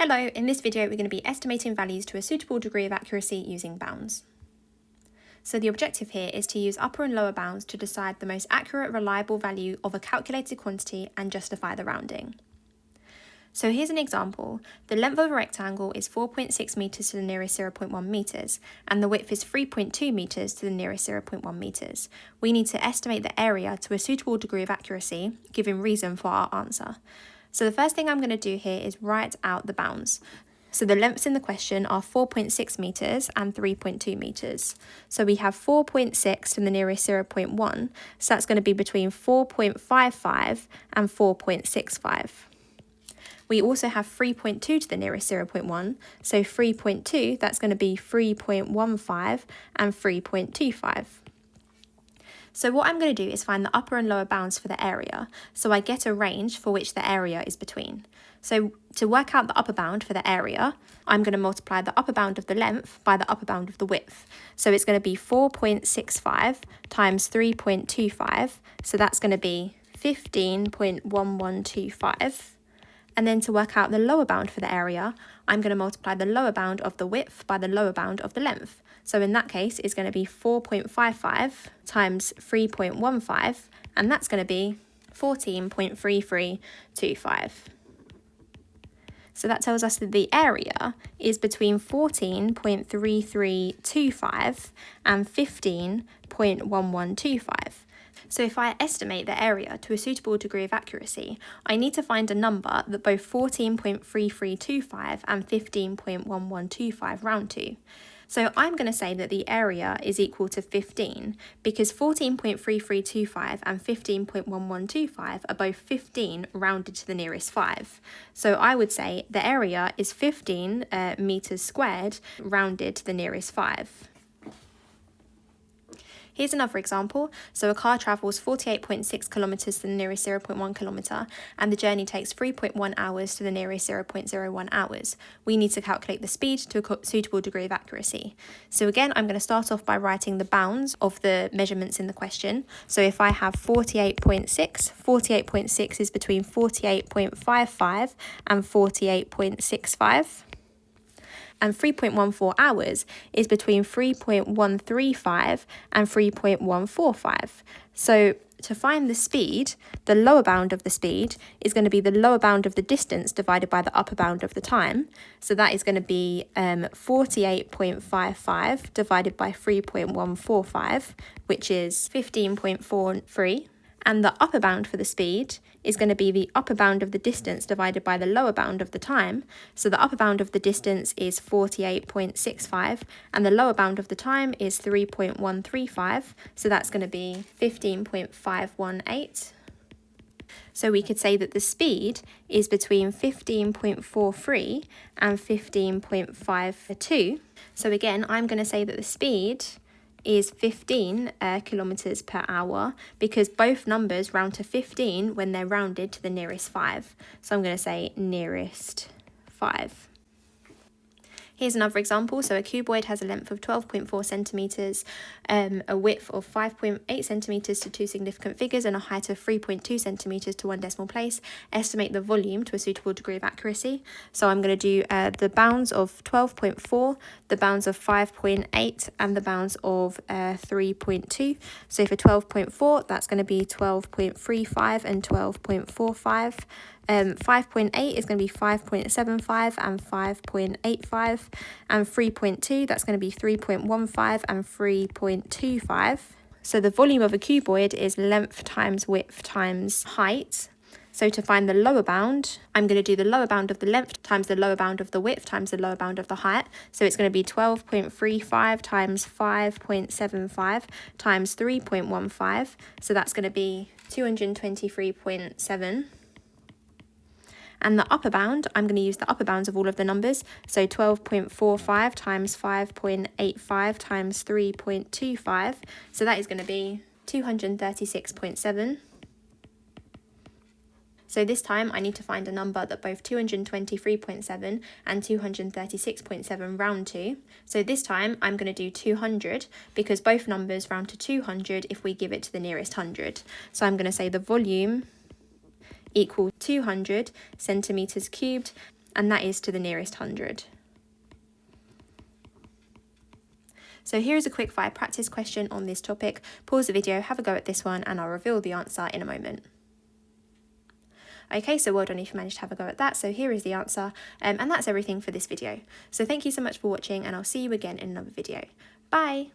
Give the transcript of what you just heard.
Hello, in this video we're going to be estimating values to a suitable degree of accuracy using bounds. So the objective here is to use upper and lower bounds to decide the most accurate, reliable value of a calculated quantity and justify the rounding. So here's an example. The length of a rectangle is 4.6 metres to the nearest 0.1 metres, and the width is 3.2 metres to the nearest 0.1 metres. We need to estimate the area to a suitable degree of accuracy, giving reason for our answer. So the first thing I'm going to do here is write out the bounds. So the lengths in the question are 4.6 metres and 3.2 metres. So we have 4.6 to the nearest 0.1, so that's going to be between 4.55 and 4.65. We also have 3.2 to the nearest 0.1, so 3.2, that's going to be 3.15 and 3.25. So what I'm going to do is find the upper and lower bounds for the area, so I get a range for which the area is between. So to work out the upper bound for the area, I'm going to multiply the upper bound of the length by the upper bound of the width. So it's going to be 4.65 times 3.25, so that's going to be 15.1125. And then to work out the lower bound for the area, I'm going to multiply the lower bound of the width by the lower bound of the length. So in that case, it's going to be 4.55 times 3.15, and that's going to be 14.3325. So that tells us that the area is between 14.3325 and 15.1125. So if I estimate the area to a suitable degree of accuracy, I need to find a number that both 14.3325 and 15.1125 round to. So I'm going to say that the area is equal to 15 because 14.3325 and 15.1125 are both 15 rounded to the nearest 5. So I would say the area is 15 metres squared rounded to the nearest 5. Here's another example. So a car travels 48.6 kilometres to the nearest 0.1 kilometre, and the journey takes 3.1 hours to the nearest 0.01 hours. We need to calculate the speed to a suitable degree of accuracy. So again, I'm going to start off by writing the bounds of the measurements in the question. So if I have 48.6 is between 48.55 and 48.65. And 3.14 hours is between 3.135 and 3.145. So to find the speed, the lower bound of the speed is going to be the lower bound of the distance divided by the upper bound of the time. So that is going to be 48.55 divided by 3.145, which is 15.43. And the upper bound for the speed is going to be the upper bound of the distance divided by the lower bound of the time. So the upper bound of the distance is 48.65 and the lower bound of the time is 3.135. So that's going to be 15.518. So we could say that the speed is between 15.43 and 15.52. So again, I'm going to say that the speed is 15 kilometres per hour because both numbers round to 15 when they're rounded to the nearest 5. So I'm going to say nearest 5. Here's another example. So a cuboid has a length of 12.4 centimetres, a width of 5.8 centimetres to two significant figures, and a height of 3.2 centimetres to one decimal place. Estimate the volume to a suitable degree of accuracy. So I'm going to do the bounds of 12.4, the bounds of 5.8, and the bounds of 3.2. So for 12.4, that's going to be 12.35 and 12.45. 5.8 is going to be 5.75 and 5.85, and 3.2, that's going to be 3.15 and 3.25. So the volume of a cuboid is length times width times height. So to find the lower bound, I'm going to do the lower bound of the length times the lower bound of the width times the lower bound of the height. So it's going to be 12.35 times 5.75 times 3.15. So that's going to be 223.7. And the upper bound, I'm going to use the upper bounds of all of the numbers. So 12.45 times 5.85 times 3.25. So that is going to be 236.7. So this time I need to find a number that both 223.7 and 236.7 round to. So this time I'm going to do 200 because both numbers round to 200 if we give it to the nearest 100. So I'm going to say the volume equal 200 centimetres cubed, and that is to the nearest 100. So here is a quick fire practice question on this topic. Pause the video, have a go at this one, and I'll reveal the answer in a moment. Okay, so well done if you managed to have a go at that. So here is the answer, and that's everything for this video. So thank you so much for watching, and I'll see you again in another video. Bye!